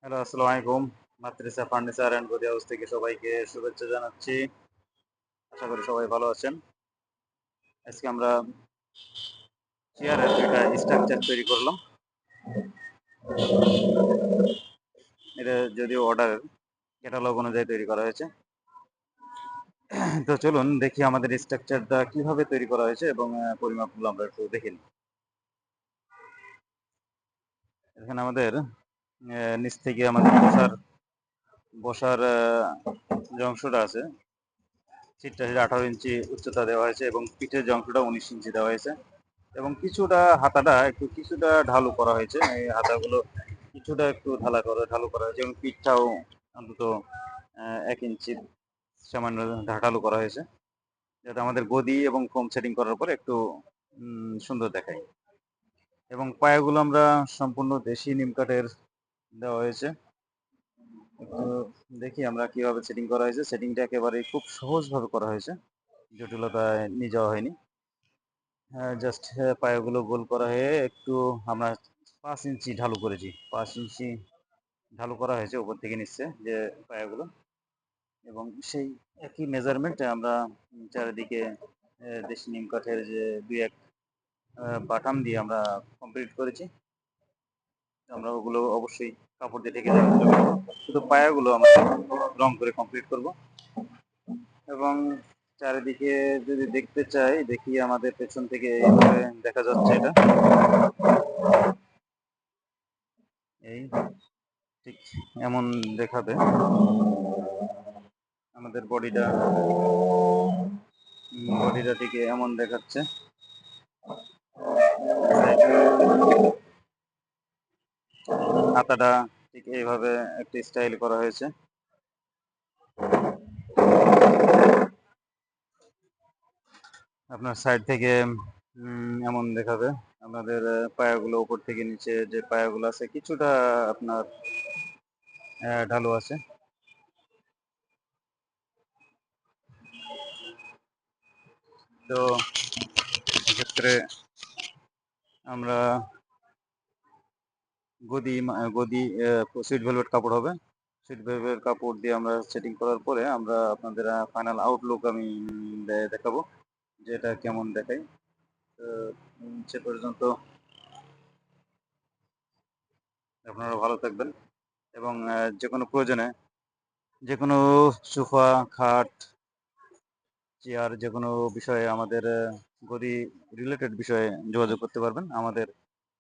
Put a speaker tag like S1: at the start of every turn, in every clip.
S1: Hello, আসসালামু আলাইকুম। মাতৃসা furniture and গদি হাউস থেকে সবাইকে শুভেচ্ছা জানাচ্ছি। আশা করি সবাই ভালো আছেন। আজকে আমরা চেয়ারের একটা স্ট্রাকচার তৈরি করলাম। এটা যদিও অর্ডারের ক্যাটালগ অনুযায়ী তৈরি করা হয়েছে। তো চলুন দেখি আমাদের স্ট্রাকচারটা কিভাবে তৈরি করা হয়েছে এবং পরিমাপগুলো আমরা একটু দেখে নিই। এখানে আমাদের নিচ থেকে আমাদের বসার যে অংশটা আছে সিটটা 18 ইঞ্চি উচ্চতা দেওয়া হয়েছে এবং পিঠের যে অংশটা 19 ইঞ্চি দেওয়া হয়েছে এবং কিছুটা হাতাটা কিছুটা ঢালু করা হয়েছে। এই হাতাগুলো কিছুটা একটু ঢালু করা হয়েছে এবং পিঠটাও অন্তত 1 ইঞ্চি সামান্য ঢালু করা হয়েছে, যাতে আমাদের গদি এবং ফোম সেটিং করার পরে একটু সুন্দর দেখায়। এবং পায়াগুলো আমরা সম্পূর্ণ দেশি নিম কাঠের দেওয়া হয়েছে। একটু দেখি আমরা কিভাবে সেটিং করা হয়েছে। সেটিংটা একেবারে খুব সহজভাবে করা হয়েছে, জটিলতায় নিয়ে যাওয়া হয়নি। জাস্ট পায়াগুলো গোল করা হয়ে একটু আমরা 5 ইঞ্চি ঢালু করেছি। 5 ইঞ্চি ঢালু করা হয়েছে উপর থেকে নিচে যে পায়াগুলো, এবং সেই একই মেজারমেন্টে আমরা চারিদিকে দেশি নিম কাঠের যে 2-1 বাটাম দিয়ে আমরা কমপ্লিট করেছি। আমরা ওগুলো অবশ্যই কাপড় দিয়ে ঢেকে দেওয়ার চেষ্টা করবো। শুধু পায়াগুলো আমরা রং করে কমপ্লিট করব। এবং চারিদিকে যদি দেখতে চাই, দেখি আমাদের পেছন থেকে এইভাবে দেখা যাচ্ছে এটা। এই ঠিক এমন দেখাবে আমাদের বডিটা থেকে এমন দেখাচ্ছে। হাতাটা ঠিক এইভাবে একটা স্টাইল করা হয়েছে। আপনার সাইড থেকে এমন দেখাবে। আমাদের পায়াগুলো উপর থেকে নিচে যে পায়াগুলো আছে কিছুটা আপনার ঢালু আছে। তো এক্ষেত্রে আমরা গদি সুইট ভেলভেট কাপড় হবে। সুইট ভেলভেট কাপড় দিয়ে আমরা সেটিং করার পরে আমরা আপনাদের ফাইনাল আউটলুক আমি দেখাবো যে এটা কেমন দেখায়। তো সে পর্যন্ত আপনারা ভালো থাকবেন এবং যে কোনো প্রয়োজনে যে কোনো সোফা, খাট, চেয়ার যে কোনো বিষয়ে আমাদের গদি রিলেটেড বিষয়ে যোগাযোগ করতে পারবেন। আমাদের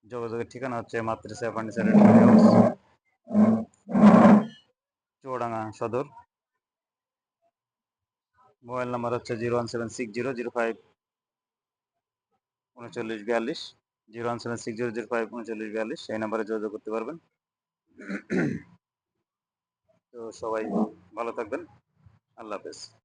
S1: যোগাযোগের ঠিকানা হচ্ছে মাতৃসা ফার্নিচার অ্যান্ড গদি হাউস, চুয়াডাঙ্গা সদর। মোবাইল নাম্বার হচ্ছে 01760053942, 01760053942। এই নাম্বারে যোগাযোগ করতে পারবেন। তো সবাই ভালো থাকবেন। আল্লাহ হাফেজ।